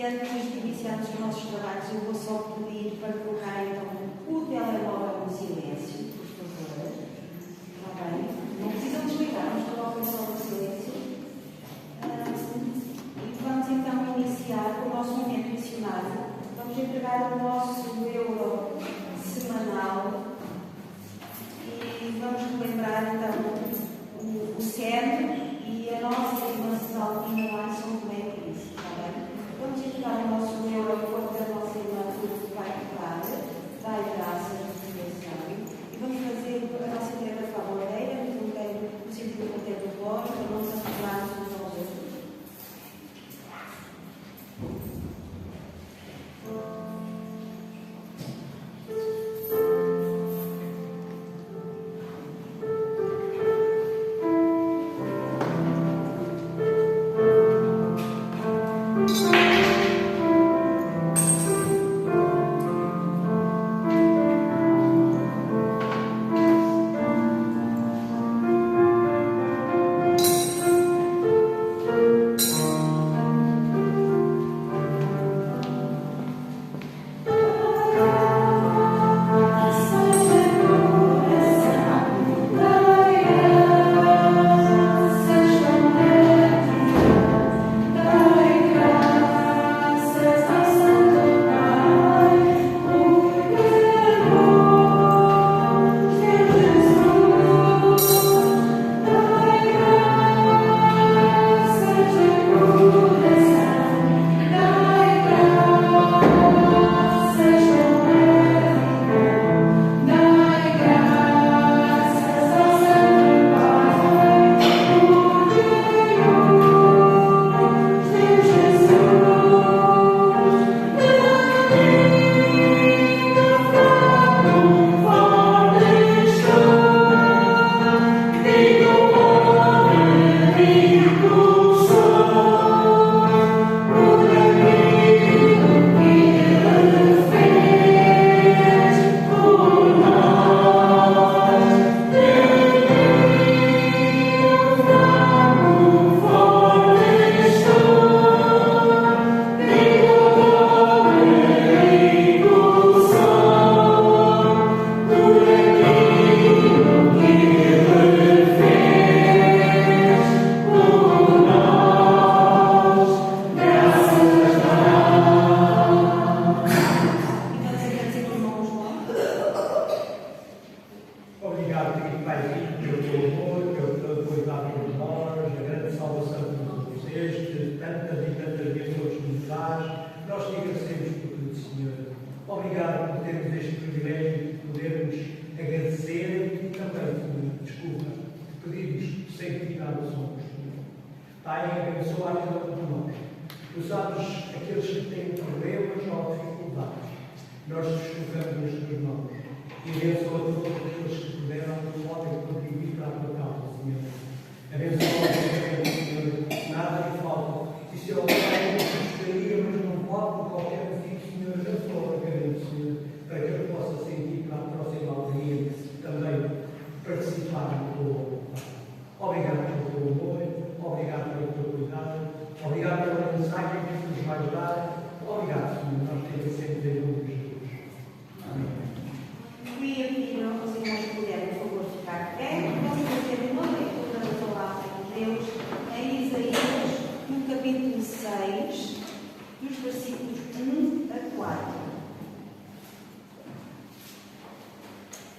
antes de iniciarmos os nossos trabalhos, eu vou só pedir para colocar então o telemóvel no silêncio, por favor. Está bem? Não precisam desligar, mas coloquem só no silêncio. E vamos então iniciar com o nosso momento missionário. Vamos entregar o nosso euro semanal e vamos relembrar então o CERN e a nossa irmã Cisalpina lá em São Tomé e Príncipe, está bem? Vamos entregar o nosso euro enquanto a nossa irmã vai tocar, vai graças à resurreição, e vamos fazer a nossa tarefa favoreira, no sentido do contento de voz, para não nos apelarmos uns aos outros.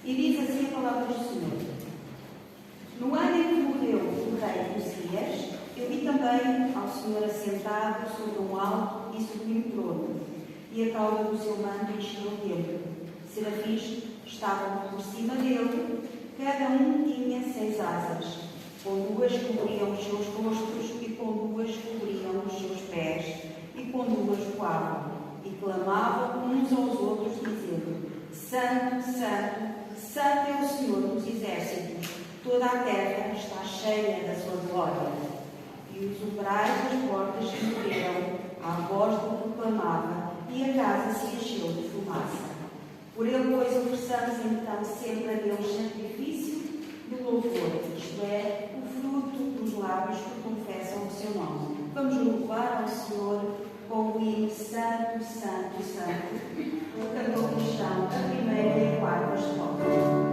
E diz assim a palavra do Senhor: no ano em que morreu o rei Uzias, eu vi também ao Senhor assentado sobre um alto e sublime trono, e a cauda do seu manto encheu o templo. Serafins estavam por cima dele, cada um tinha 6 asas, com 2 cobriam os seus rostos, e com 2 cobriam os seus pés, e com 2 voavam, e clamavam uns aos outros, dizendo: Santo, Santo, Santo é o Senhor dos exércitos, toda a terra está cheia da sua glória. E os umbrais das portas se moveram à voz do que proclamava, e a casa se encheu de fumaça. Por ele, pois, ofereçamos então sempre a Deus sacrifício de louvor, isto é, o fruto dos lábios que confessam o seu nome. Vamos louvar ao Senhor com o hino Santo, Santo, Santo, do cantor cristão, a primeira e a quarta estrofe.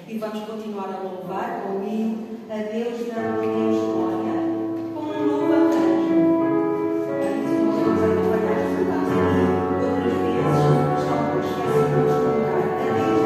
E vamos continuar a louvar com o hino a Deus da Deus glória, com um novo arranjo. Se nós vamos a trabalhar, estamos aqui outras vezes, estão por esquecidos de colocar a Deus em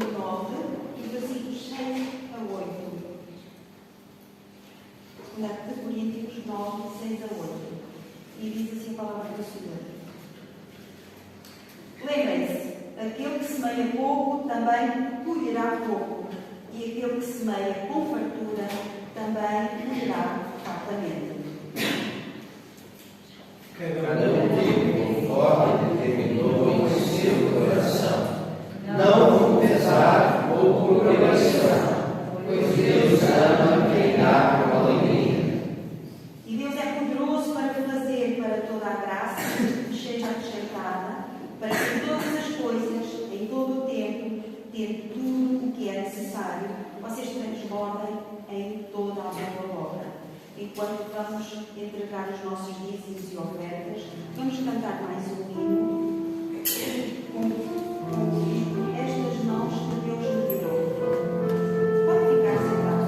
versículo 9 e versículos 6 a 8. 2 Coríntios 9, 6 a 8. E diz assim a palavra do Senhor. Lembrem-se, aquele que semeia pouco também colherá pouco, e aquele que semeia com fartura também colherá fartamente. Cada um vive conforme determinou em seu coração, não por pesar ou por obrigação, pois Deus ama quem dá com alegria. E Deus é poderoso para fazer para toda a graça que seja acrescentada, para que em todas as coisas, em todo o tempo, tendo tudo o que é necessário, vocês transbordem em toda a boa obra. Enquanto vamos entregar os nossos dízimos e ofertas, vamos cantar mais um hino com estas mãos que Deus me deu. Pode ficar sentado.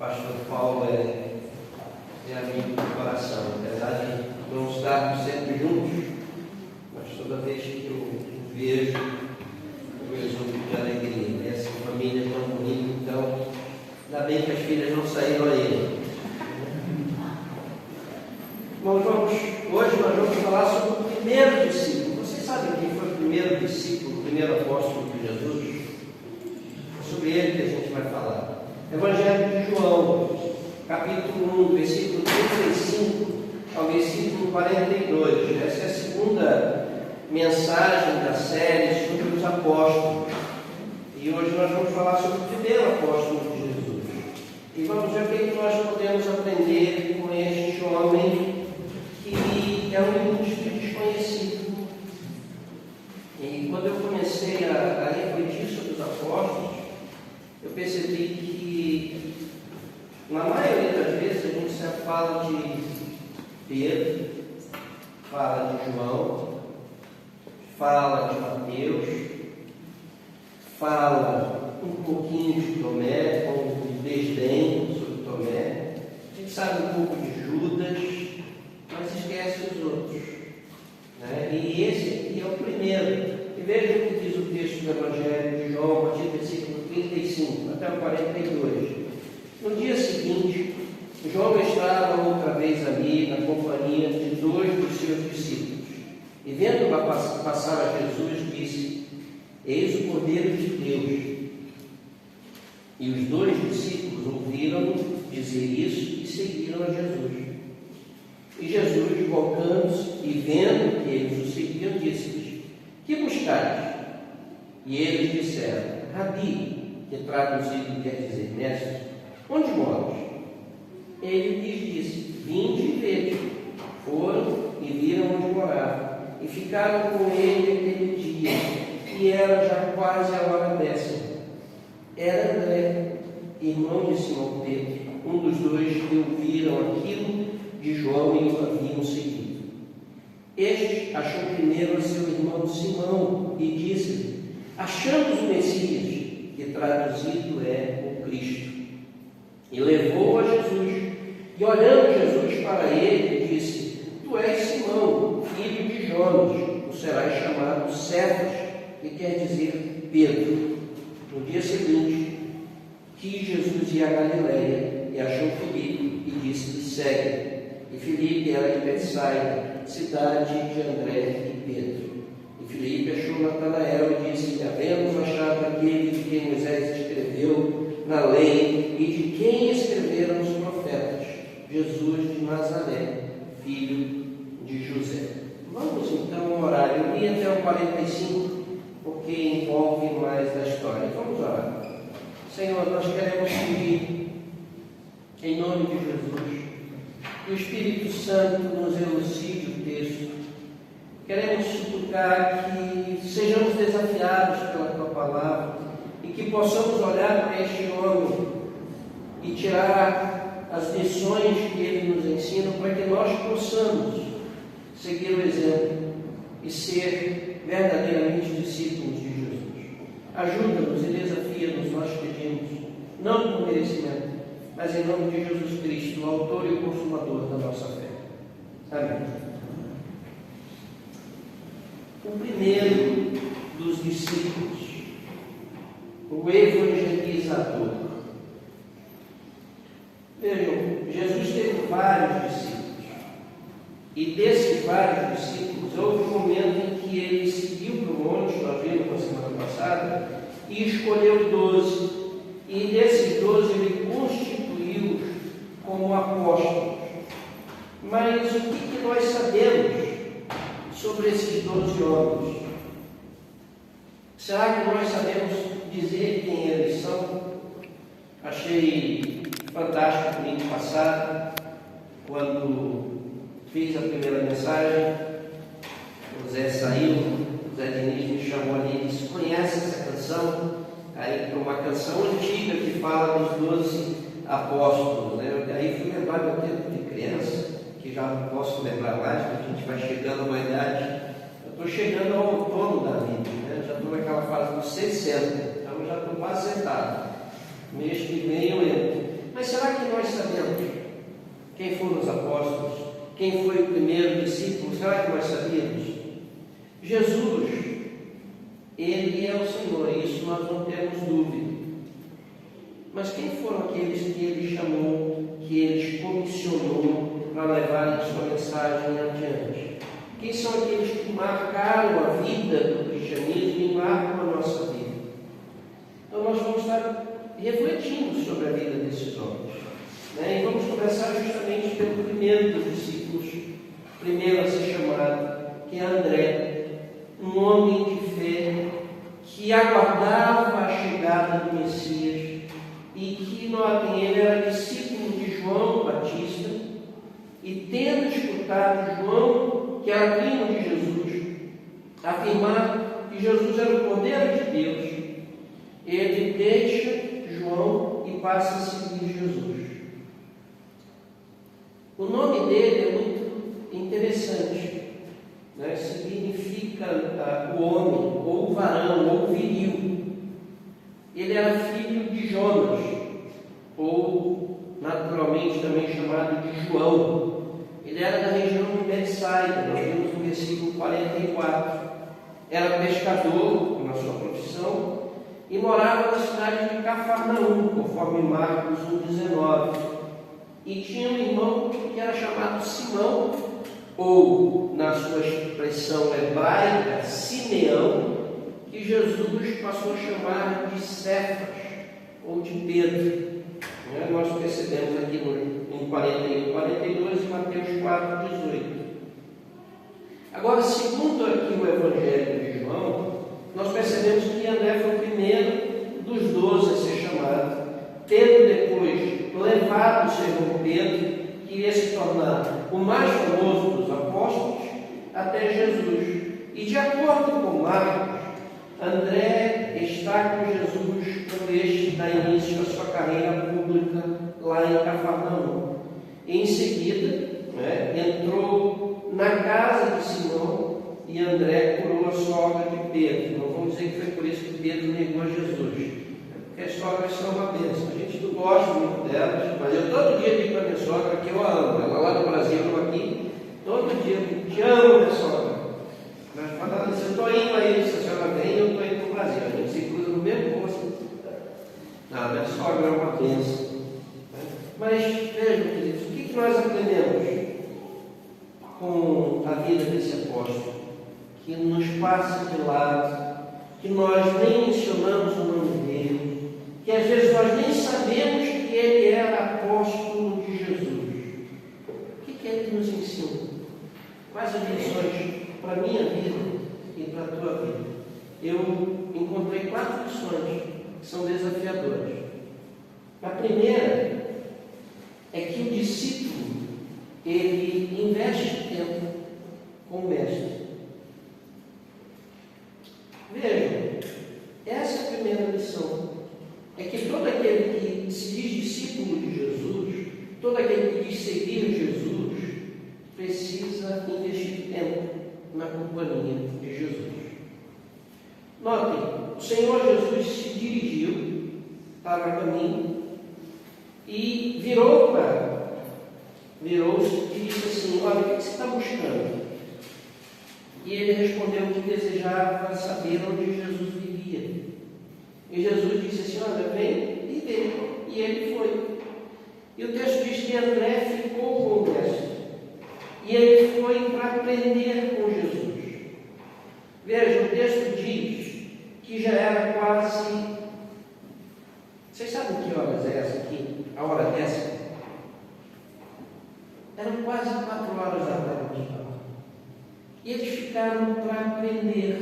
pastor Paulo é amigo do coração, apesar de não estarmos sempre juntos, mas toda vez que eu vejo, eu exulto de alegria. Essa família é tão bonita, então, ainda bem que as filhas não saíram a ele. Hoje nós vamos falar sobre o primeiro discípulo. Vocês sabem quem foi o primeiro discípulo, o primeiro apóstolo de Jesus? É sobre ele que a gente vai falar. Evangelho de João, capítulo 1, versículo 35 ao versículo 42. Essa é a segunda mensagem da série sobre os apóstolos. E hoje nós vamos falar sobre o primeiro apóstolo de Jesus. E vamos ver o que nós podemos aprender com este homem que é um ilustre desconhecido. E quando eu comecei a refletir sobre os apóstolos, eu percebi que, na maioria das vezes, a gente sempre fala de Pedro, fala de João, fala de Mateus, fala um pouquinho de Tomé, com desdém sobre Tomé, a gente sabe um pouco de Judas, mas esquece os outros, né? E esse aqui é o primeiro. E veja o que diz o texto do Evangelho de João, a partir do versículo 35 até o 42. No dia seguinte, João estava outra vez ali na companhia de 2 dos seus discípulos. E vendo passar a Jesus, disse: Eis o Cordeiro de Deus. E os 2 discípulos ouviram dizer isso e seguiram a Jesus. E Jesus, voltando-se e vendo que eles o seguiam, disse-lhes: Que buscais? E eles disseram: Rabi, que traduzido quer dizer mestre, onde moras? Ele lhes disse: Vinde e vede. Foram e viram onde morava, e ficaram com ele aquele dia, e era já quase a hora 10. Era André, irmão de Simão Pedro, um dos 2 que ouviram aquilo de João e o haviam seguido. Este achou primeiro a seu irmão Simão e disse-lhe: Achamos o Messias, que traduzido é o Cristo. E levou a Jesus, e olhando Jesus para ele, disse: Tu és Simão, filho de Jonas, tu serás chamado Cefas, que quer dizer Pedro. No dia seguinte, que Jesus ia a Galileia, e achou Filipe, e disse-lhe: Segue. E Filipe era de Betsaida, cidade de André e Pedro. E Filipe achou Natanael e disse: Havemos achado aquele de quem Moisés escreveu na lei e de quem escreveram os profetas, Jesus de Nazaré, filho de José. Vamos então orar. Eu li até o 45, porque envolve mais da história. Vamos orar. Senhor, nós queremos pedir, em nome de Jesus, que o Espírito Santo nos elucide o texto. Queremos suplicar que sejamos desafiados pela Tua Palavra e que possamos olhar para este homem e tirar as lições que ele nos ensina, para que nós possamos seguir o exemplo e ser verdadeiramente discípulos de Jesus. Ajuda-nos e desafia-nos, nós pedimos, não por merecimento, mas em nome de Jesus Cristo, o autor e o consumador da nossa fé. Amém. O primeiro dos discípulos, o evangelizador. Vejam, Jesus teve vários discípulos, e desses vários discípulos houve um momento em que ele seguiu para o monte, nós vimos na semana passada, e escolheu 12, e desses 12 ele constituiu-os como apóstolos. Mas o que nós sabemos sobre esses 12 homens? Será que nós sabemos dizer quem eles são? Achei fantástico no domingo passado, quando fiz a primeira mensagem, o Zé saiu, o Zé Diniz me chamou ali e disse: Conhece essa canção? Aí, para uma canção antiga que fala dos 12 apóstolos, né? Aí fui lembrar meu tempo de criança, que já não posso lembrar mais, porque a gente vai chegando a uma idade. Eu estou chegando ao outono da vida, né? Já estou naquela fase dos 60, então já estou quase sentado. Mês que vem eu entro. Mas será que nós sabemos quem foram os apóstolos? Quem foi o primeiro discípulo? Será que nós sabíamos? Jesus, Ele é o Senhor, isso nós não temos dúvida. Mas quem foram aqueles que Ele chamou, que Ele comissionou para levarem sua mensagem adiante? Quem são aqueles que marcaram a vida do cristianismo e marcam a nossa vida? Então nós vamos estar refletindo sobre a vida desses homens. E vamos começar justamente pelo primeiro dos discípulos, primeiro a ser chamado, que é André, um homem de fé que aguardava a chegada do Messias e que, notem, ele era discípulo de João Batista e, tendo escutado João, que era primo de Jesus, afirmar que Jesus era o Cordeiro de Deus, ele deixa João e passa a seguir Jesus. O nome dele é muito interessante, significa o homem, ou o varão, ou o viril. Ele era filho de Jonas, ou naturalmente também chamado de João. Ele era da região de Betsaida, nós vimos no versículo 44. Era pescador, na sua profissão, e morava na cidade de Cafarnaum, conforme Marcos 1,19. E tinha um irmão que era chamado Simão, ou, na sua expressão hebraica, Simeão, que Jesus passou a chamar de Cefas, ou de Pedro. Nós percebemos aqui em 41, 42 e Mateus 4, 18. Agora, segundo aqui o Evangelho de João, nós percebemos que André foi o primeiro dos 12 a ser chamado, tendo depois levado o seu irmão Pedro, que iria se tornar o mais famoso dos apóstolos, até Jesus. E de acordo com Marcos, André está com Jesus quando este dá início à sua carreira pública lá em Cafarnaum. E em seguida, entrou na casa de Simão e André curou a sogra de Pedro. Não vamos dizer que foi por isso que Pedro negou a Jesus, porque as sogras são uma bênção. A gente não gosta muito delas, mas eu todo dia digo para minha sogra que eu a amo. Ela lá no Brasil, eu aqui, todo dia eu digo, te amo, minha sogra. Mas falando assim, eu estou indo aí, se a senhora vem, eu estou indo para o Brasil. A gente se cruza no mesmo posto. Não, minha sogra é uma bênção. Mas vejam, queridos, o que nós aprendemos com a vida desse apóstolo? Que nos passa de lado, que nós nem mencionamos o nome dele, que às vezes nós nem sabemos que ele era apóstolo de Jesus. O que ele nos ensina? Quais as lições para a minha vida e para a tua vida? Eu encontrei 4 lições que são desafiadoras. A primeira é que o discípulo, ele investe tempo com o mestre. Vejam, essa é a primeira lição. É que todo aquele que se diz discípulo de Jesus, todo aquele que diz seguir Jesus, precisa investir tempo na companhia de Jesus. Notem, o Senhor Jesus se dirigiu para o caminho e virou-se e disse assim: olha, o que você está buscando? E ele respondeu que desejava saber onde Jesus vivia. E Jesus disse assim: olha, vem e vê. E ele foi. E o texto diz que André ficou com o mestre. E ele foi para aprender com Jesus. Veja, o texto diz que já era quase... Vocês sabem que horas é essa aqui? A hora dessa? Eram quase 4 horas da tarde. E eles ficaram para aprender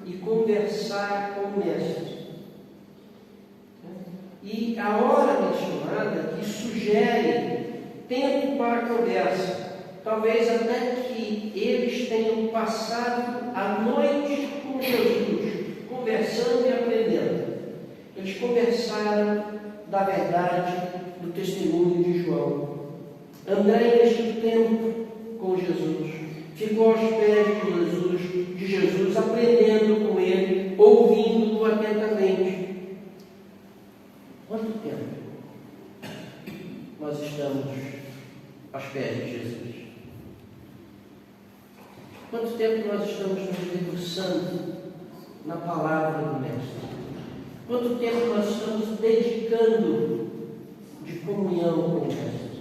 e conversar com o mestre. E a hora mencionada que sugere tempo para conversa, talvez até que eles tenham passado a noite com Jesus, conversando e aprendendo. Eles conversaram da verdade do testemunho de João. André investiu tempo com Jesus, ficou aos pés de Jesus, aprendendo com ele, ouvindo-o atentamente. Quanto tempo? nós estamos aos pés de Jesus? Quanto tempo nós estamos nos debruçando na palavra do Mestre? Quanto tempo nós estamos dedicando de comunhão com o Mestre?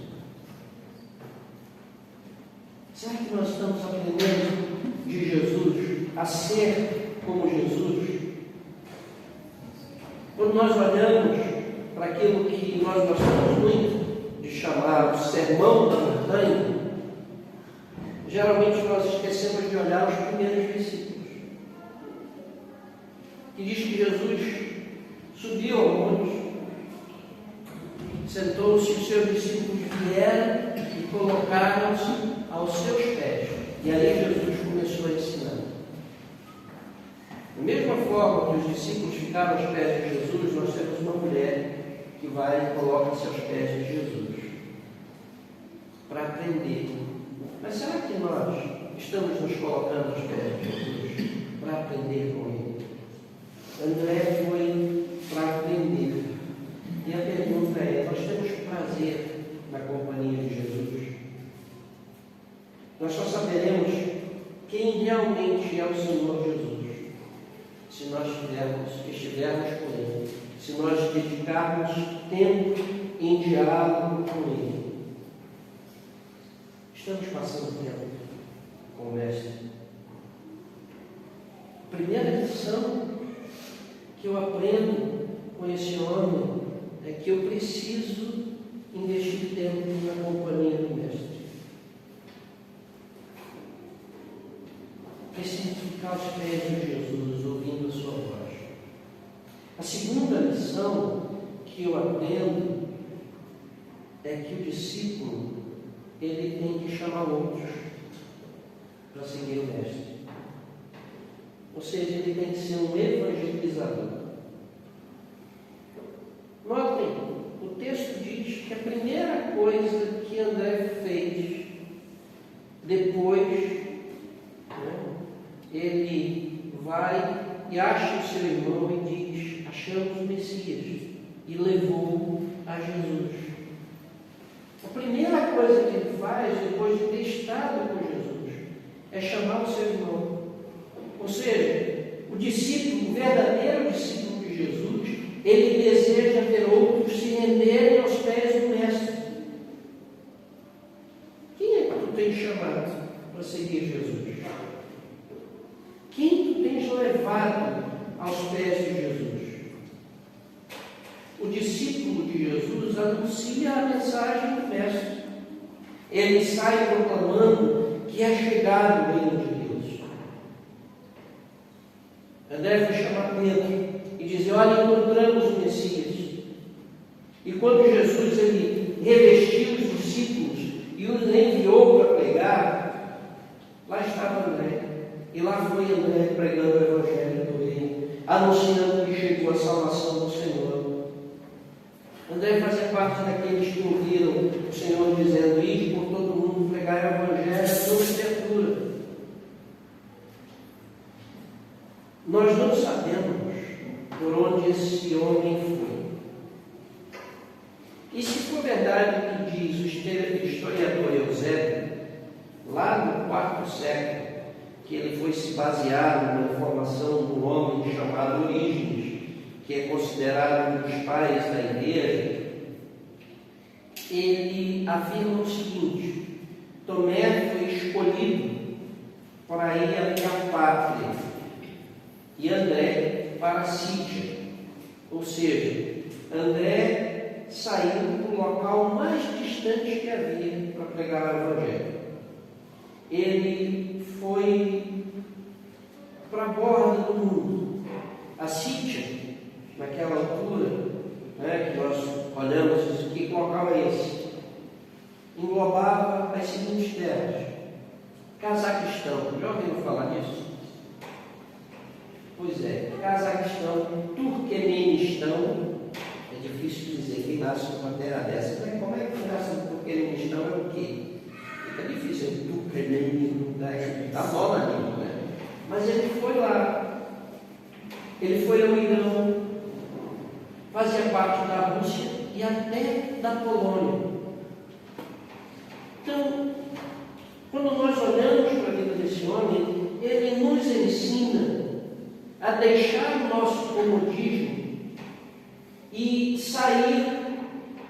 Será que nós estamos aprendendo de Jesus a ser como Jesus? Quando nós olhamos para aquilo que nós gostamos muito de chamar o sermão da montanha, geralmente nós esquecemos de olhar os primeiros versículos, que diz que Jesus subiu ao monte, sentou-se, os seus discípulos vieram e colocaram-se aos seus pés. E aí Jesus começou a ensinar. Da mesma forma que os discípulos ficaram aos pés de Jesus, nós temos uma mulher que vai e coloca-se aos pés de Jesus para aprender. Mas será que nós estamos nos colocando aos pés de Jesus para aprender com Ele? André foi para aprender. E a pergunta é: nós temos prazer na companhia de Jesus? Nós só saberemos quem realmente é o Senhor Jesus se nós estivermos com Ele, se nós dedicarmos tempo em diálogo com Ele. Estamos passando tempo com o Mestre. A primeira lição que eu aprendo com esse homem é que eu preciso investir tempo na companhia do Mestre. Preciso ficar aos pés de Jesus, ouvindo a sua voz. A segunda lição que eu aprendo é que o discípulo, ele tem que chamar outros para seguir o Mestre. Ou seja, ele tem que ser um evangelizador. Notem, o texto diz que a primeira coisa que André fez depois, ele vai e acha o seu irmão e diz: achamos o Messias, e levou a Jesus. A primeira coisa que ele faz, depois de ter estado com Jesus, é chamar o seu irmão. Ou seja, o discípulo, o verdadeiro discípulo de Jesus, ele deseja ver outros se renderem aos pés do Mestre. Quem é que tu tens chamado para seguir Jesus? Quem tu tens levado aos pés de Jesus? O discípulo de Jesus anuncia a mensagem do Mestre. Ele sai proclamando que é chegado o reino de Deus. André foi chamar Pedro e dizer: olha, encontramos o Messias. E quando Jesus ele revestiu os discípulos e os enviou para pregar, lá estava André. E lá foi André pregando o Evangelho do Reino, anunciando que chegou a salvação do Senhor. André fazia parte daqueles que ouviram o Senhor dizendo: ide por todo mundo, pregar o Evangelho a toda criatura. Nós não sabemos por onde esse homem foi. E se for verdade o que diz o historiador Eusébio, lá no IV século, que ele foi se basear na informação de um homem chamado Orígenes, que é considerado um dos pais da igreja, ele afirma o seguinte: Tomé foi escolhido para ir até a pátria e André para a Síria. Ou seja, André saiu do local mais distante que havia para pregar o Evangelho. Ele foi para a borda do mundo. A Síria, naquela altura, que nós olhamos e dizemos: que local é esse? Englobava as seguintes terras: Cazaquistão. Já ouviram falar nisso? Pois é, Cazaquistão, Turquemenistão. É difícil dizer quem nasce numa terra dessa. Mas como é que nasce no Turquemenistão? É o quê? Fica difícil, Turquemenistão, está bom na língua, né? Mas ele foi lá, ele foi ao Irã, fazia parte da Rússia e até da Polônia. Quando nós olhamos para a vida desse homem, ele nos ensina a deixar o nosso comodismo e sair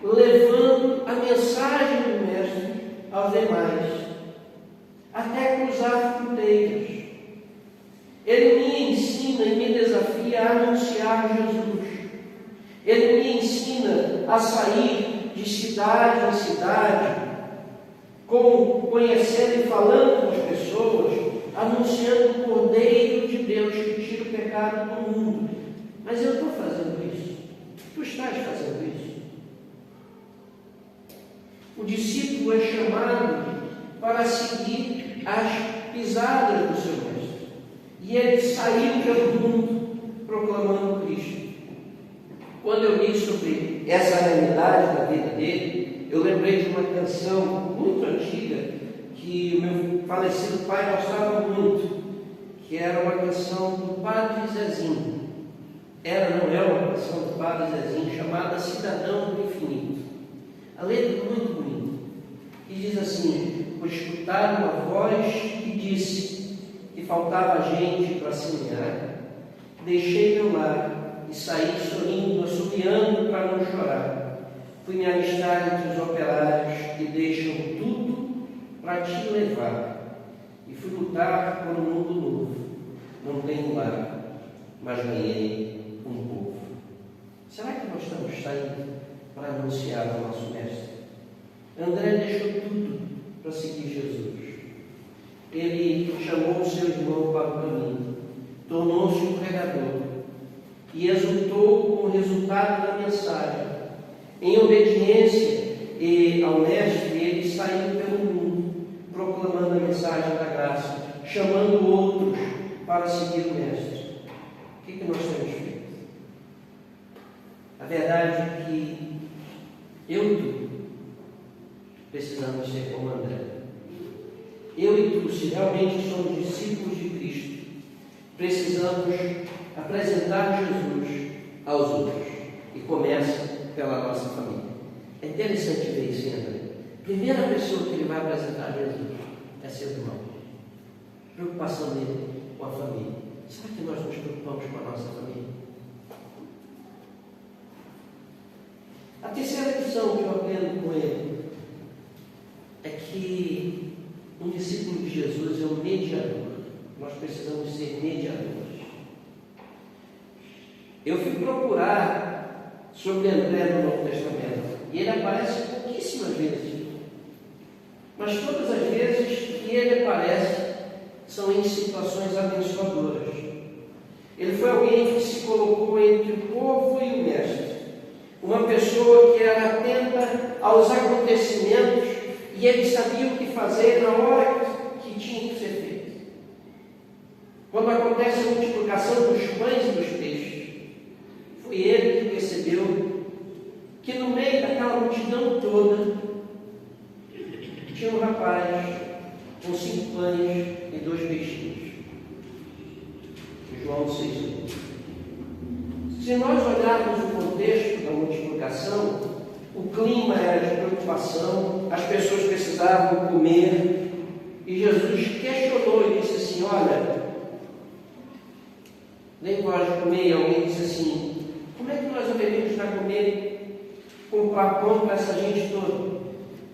levando a mensagem do Mestre aos demais, até cruzar fronteiras. Ele me ensina e me desafia a anunciar Jesus. Ele me ensina a sair de cidade em cidade, conhecendo e falando com as pessoas, anunciando o Cordeiro de Deus que tira o pecado do mundo. Mas eu estou fazendo isso. Tu estás fazendo isso. O discípulo é chamado para seguir as pisadas do seu mestre. E ele saiu pelo mundo proclamando Cristo. Quando eu li sobre essa realidade da vida dele, eu lembrei de uma canção muito antiga que o meu falecido pai gostava muito, que era uma canção do Padre Zezinho. Não é uma canção do Padre Zezinho, chamada Cidadão do Infinito. A letra é muito bonita, que diz assim: por escutar uma voz que disse que faltava gente para semear, deixei meu lar e saí sorrindo, assobiando para não chorar. Fui me alistar entre os operários que deixam tudo para te levar. E fui lutar por um mundo novo. Não tenho lar, mas ganhei um povo. Será que nós estamos saindo para anunciar ao nosso Mestre? André deixou tudo para seguir Jesus. Ele chamou o seu irmão para o caminho, tornou-se um pregador e exultou com o resultado da mensagem. Em obediência ao Mestre, ele saiu pelo mundo, proclamando a mensagem da graça, chamando outros para seguir o Mestre. O que nós temos feito? A verdade é que eu e tu precisamos ser como André. Eu e tu, se realmente somos discípulos de Cristo, precisamos apresentar Jesus aos outros. E começa pela nossa família. É interessante ver isso, André. Primeira pessoa que ele vai apresentar Jesus é seu irmão. Preocupação dele com a família. Será que nós nos preocupamos com a nossa família? A terceira lição que eu aprendo com ele é que um discípulo de Jesus é um mediador. Nós precisamos ser mediadores. Eu fui procurar sobre André no Novo Testamento e ele aparece pouquíssimas vezes. Mas todas as vezes que ele aparece são em situações abençoadoras. Ele foi alguém que se colocou entre o povo e o Mestre. Uma pessoa que era atenta aos acontecimentos e ele sabia o que fazer na hora que tinha que ser feito. Quando acontece a multiplicação dos pães e dos peixes, foi ele que percebeu que no meio daquela multidão toda tinha um rapaz com 5 pães e 2 peixinhos. João 6. Se nós olharmos o contexto da multiplicação, o clima era de preocupação, as pessoas precisavam comer, e Jesus questionou e disse assim: olha, nem gosto de comer. E alguém disse assim: como é que nós haveríamos de comer, comprar pão para essa gente toda?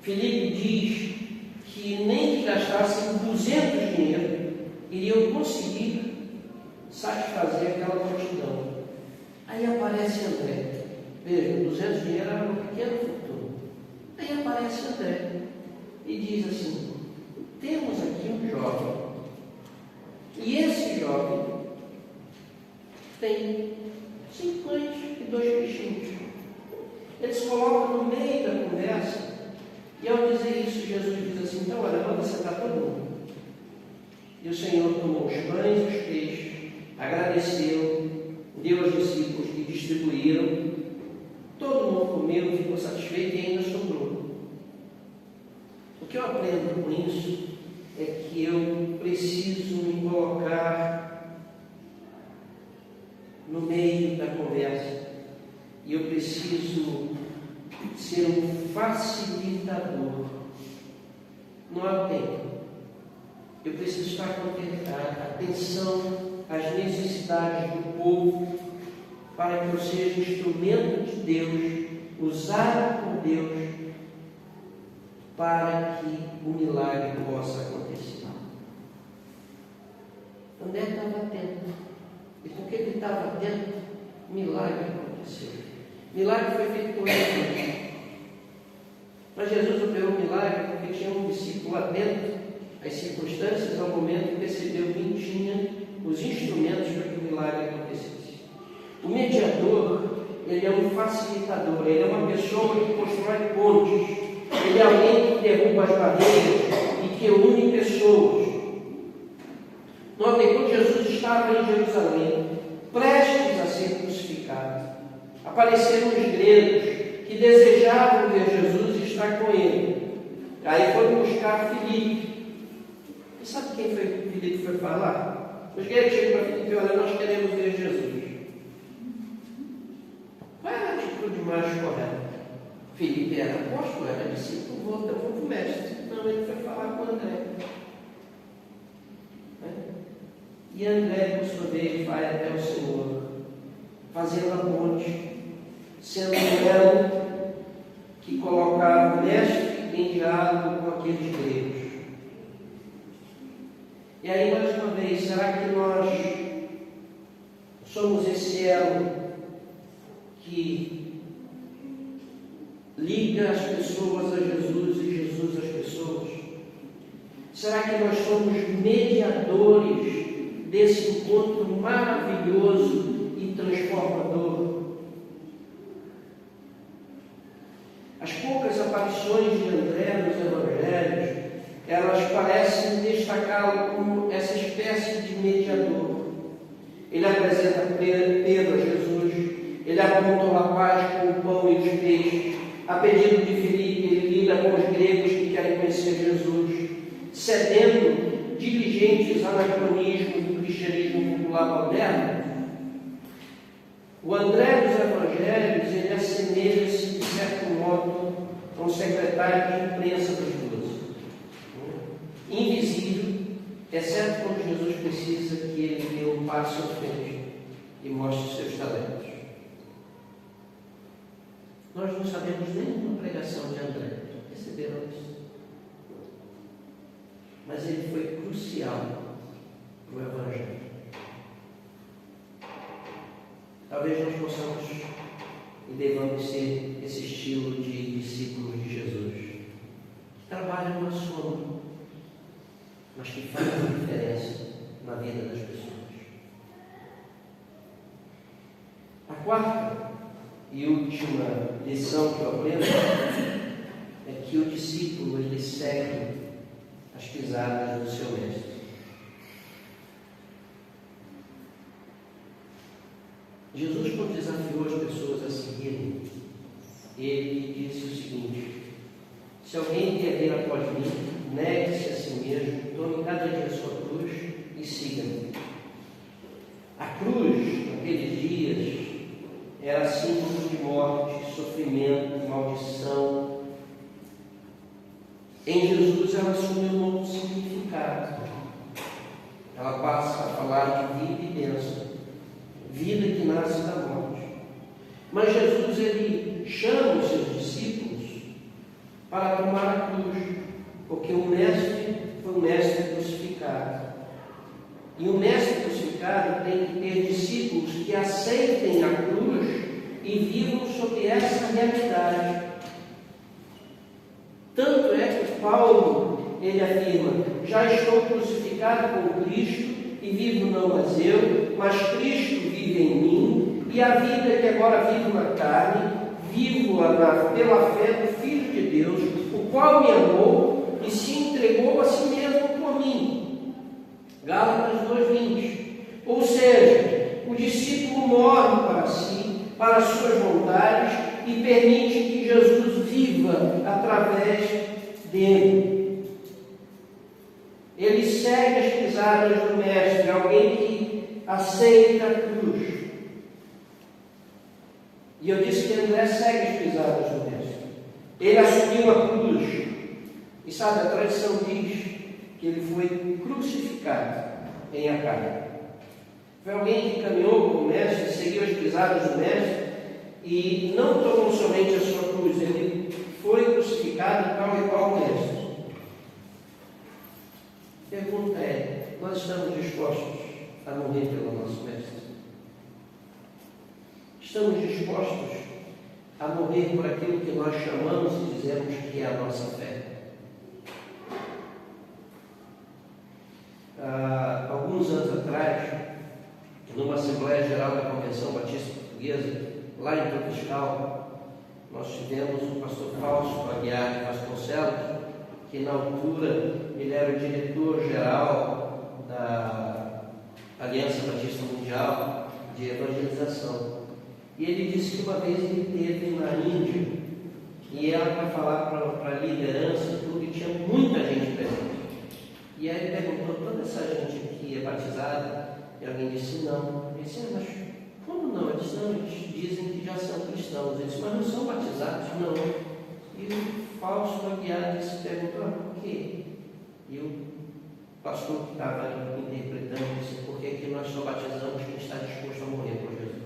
Filipe diz que nem que gastassem 200 dinheiro, iriam conseguir satisfazer aquela multidão. Aí aparece André. Veja, 200 dinheiro era uma pequena fortuna. Aí aparece André e diz assim: temos aqui um jovem, e esse jovem tem 5 pães e 2 peixinhos. Ele se coloca no meio da conversa, e ao dizer isso, Jesus diz assim: então, olha, vamos sentar todo mundo. E o Senhor tomou os pães e os peixes, agradeceu, deu aos discípulos que distribuíram, todo mundo comeu, ficou satisfeito e ainda sobrou. O que eu aprendo com isso é que eu preciso me colocar no meio da conversa e eu preciso ser um facilitador. Não é o tempo, eu preciso estar com atenção às necessidades do povo, para que eu seja instrumento de Deus, usado por Deus, para que o milagre possa acontecer. André estava atento. E porque ele estava atento, o milagre aconteceu. O milagre foi feito por ele. Mas Jesus operou o milagre porque tinha um discípulo atento às circunstâncias, ao momento, percebeu quem tinha os instrumentos para que o milagre acontecesse. O mediador, ele é um facilitador, ele é uma pessoa que constrói pontes, ele é alguém que derruba as barreiras e que une pessoas. Notem, quando Jesus estava em Jerusalém, prestes a ser crucificado, apareceram os gregos que desejavam ver Jesus e estar com ele. Aí foram buscar Filipe. E sabe quem foi Filipe foi falar? Os gregos chegam para Filipe e olha, nós queremos ver Jesus. Qual é a atitude mais correta? Filipe era apóstolo, era discípulo, volta para o mestre. Não, ele foi falar com André. E André, por sua vez, vai até o Senhor, fazendo a ponte, sendo um elo que colocava o mestre em diálogo com aqueles gregos. E aí, mais uma vez, será que nós somos esse elo que liga as pessoas a Jesus e Jesus às pessoas? Será que nós somos mediadores desse encontro maravilhoso e transformador? As poucas aparições de André nos Evangelhos, elas parecem destacá-lo como essa espécie de mediador. Ele apresenta Pedro a Jesus, ele aponta o rapaz com o pão e os peixes. A pedido de Filipe, ele lida com os gregos que querem conhecer Jesus, cedendo diligentes anacronismos do cristianismo popular moderno. O André dos Evangelhos, ele assemelha-se, de certo modo, a um secretário de imprensa dos 12. Invisível, exceto quando Jesus precisa que ele dê um passo à frente e mostre seus talentos. Nós não sabemos nenhuma pregação de André. Perceberam isso? Mas ele foi crucial para o Evangelho. Talvez nós possamos e devamos ser esse estilo de discípulos de Jesus, que trabalham na sombra, mas que fazem a diferença na vida das pessoas. A quarta e última lição que eu aprendo é que o discípulo, ele segue as pisadas do seu mestre. Jesus, quando desafiou as pessoas a seguirem, ele disse o seguinte: se alguém quer vir após mim, negue-se a si mesmo, tome cada dia a sua cruz e siga-me. A cruz, naqueles dias, era símbolo de morte, sofrimento, maldição. Em Jesus ela assume um novo significado. Ela passa a falar de vida e bênção, vida que nasce da morte. Mas Jesus, ele chama os seus discípulos para tomar a cruz, porque o mestre foi um mestre crucificado. E o mestre crucificado tem que ter discípulos que aceitem a cruz e vivam sob essa realidade. Tanto é que Paulo, ele afirma: já estou crucificado com Cristo, e vivo não mais eu, mas Cristo vive em mim, e a vida que agora vivo na carne, vivo-a pela fé do Filho de Deus, o qual me amou e se entregou a si mesmo por mim. Gálatas 2:20. Ou seja, o discípulo morre para si, para as suas vontades, e permite que Jesus viva através dele. Ele segue as pisadas do Mestre, alguém que aceita a cruz. E eu disse que André segue as pisadas do Mestre. Ele assumiu a cruz. E sabe, a tradição diz que ele foi crucificado em Acai. Foi alguém que caminhou com o Mestre, seguiu as pisadas do Mestre e não tomou somente a sua cruz, ele foi crucificado tal e qual o Mestre. A pergunta é: nós estamos dispostos a morrer pelo nosso Mestre? Estamos dispostos a morrer por aquilo que nós chamamos e dizemos que é a nossa fé? Alguns anos atrás, numa Assembleia Geral da Convenção Batista Portuguesa, lá em Tropiscal, nós tivemos o pastor Fausto Aguiar Vasconcelos, que na altura ele era o diretor-geral da Aliança Batista Mundial de Evangelização. E ele disse que uma vez ele esteve na Índia e era para falar para a liderança tudo, e tinha muita gente presente. E aí ele perguntou: toda essa gente aqui é batizada? E alguém disse: não. Ele disse: mas como não? Ele disse: não, eles dizem que já são cristãos. Ele disse: mas não são batizados? Não. E o Fausto Aguiar perguntou: por quê? E o pastor que estava interpretando disse: porque aqui nós só batizamos quem está disposto a morrer por Jesus.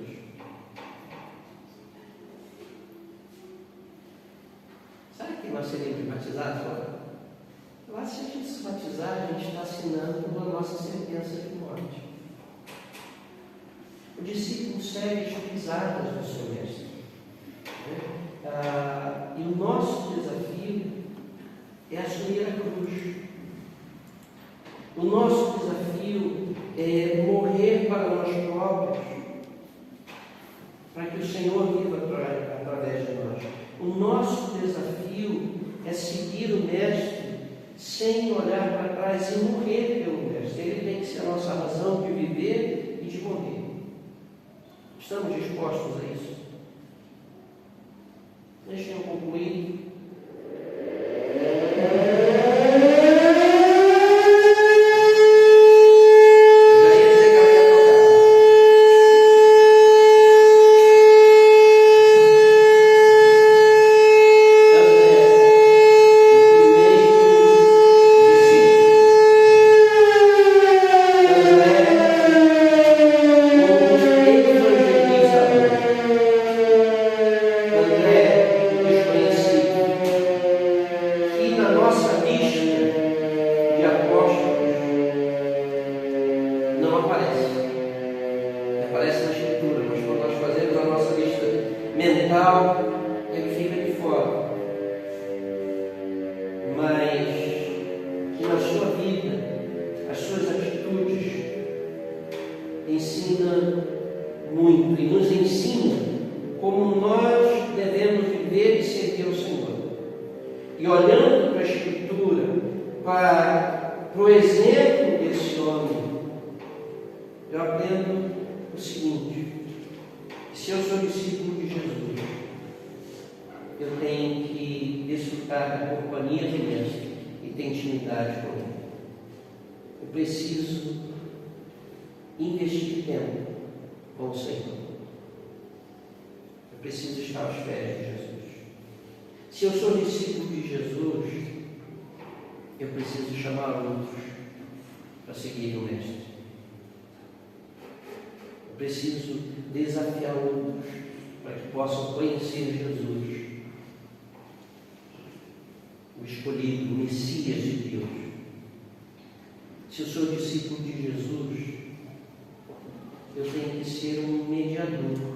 Sabe que nós seríamos batizados agora? Lá, se a gente se batizar, a gente está assinando a nossa sentença de morte. O discípulo segue as pisadas do seu Mestre. E o nosso desafio é assumir a cruz. O nosso desafio é morrer para nós próprios, para que o Senhor viva através de nós. O nosso desafio é seguir o Mestre sem olhar para trás e morrer pelo Mestre. Ele tem que ser a nossa razão de viver e de morrer. Estamos dispostos a isso? Deixem eu concluir. Investir tempo com o Senhor. Eu preciso estar aos pés de Jesus. Se eu sou discípulo de Jesus, eu preciso chamar outros para seguir o Mestre. Eu preciso desafiar outros para que possam conhecer Jesus, o escolhido, o Messias de Deus. Se eu sou discípulo de Jesus, eu tenho que ser um mediador,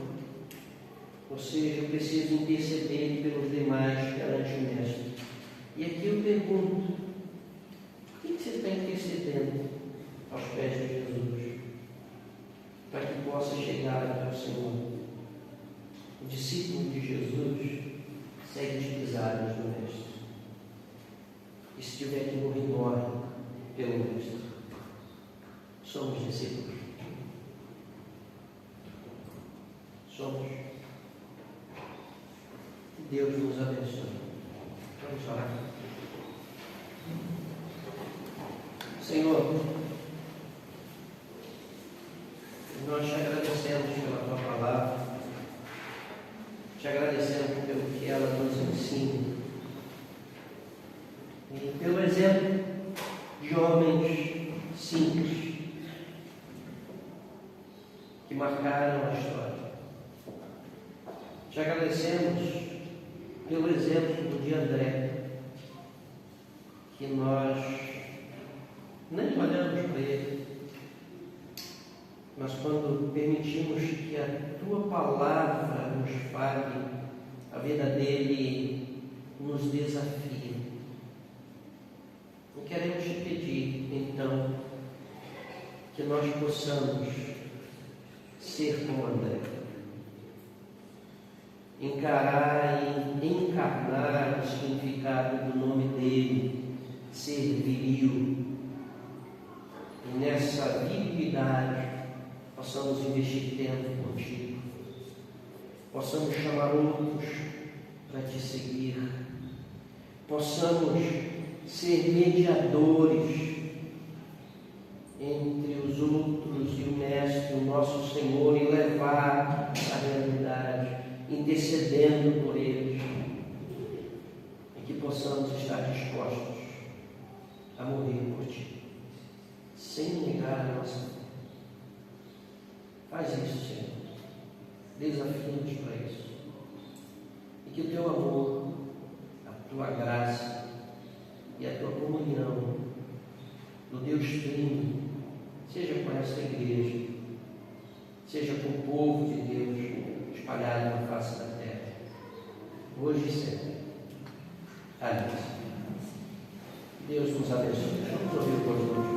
ou seja, eu preciso interceder pelos demais perante o Mestre. E aqui eu pergunto: por que você está intercedendo aos pés de Jesus? Para que possa chegar até o Senhor. O discípulo de Jesus segue as pisadas do Mestre. E se tiver que morrer, morre pelo Mestre. Somos discípulos. Somos. Deus nos abençoe. Vamos orar. Senhor, nós te agradecemos pela tua palavra, te agradecemos pelo que ela nos ensina e pelo exemplo de homens pelo exemplo de André, que nós nem olhamos para ele, mas quando permitimos que a Tua palavra nos fale, a vida dele nos desafia. E queremos te pedir, então, que nós possamos ser como André, encarar e encarnar o significado do nome dele, ser viril, e nessa virilidade possamos investir tempo contigo, possamos chamar outros para te seguir, possamos ser mediadores entre os outros e o Mestre, o nosso Senhor, e levar a realidade, intercedendo por eles, e que possamos estar dispostos a morrer por Ti, sem negar a nossa fé. Faz isso, Senhor. Desafia-nos para isso. E que o Teu amor, a Tua graça e a Tua comunhão do Deus Trino seja com esta igreja, seja com o povo de Deus espalhado na face da terra, hoje e sempre. Amém. Deus nos abençoe. Vamos ouvir o povo.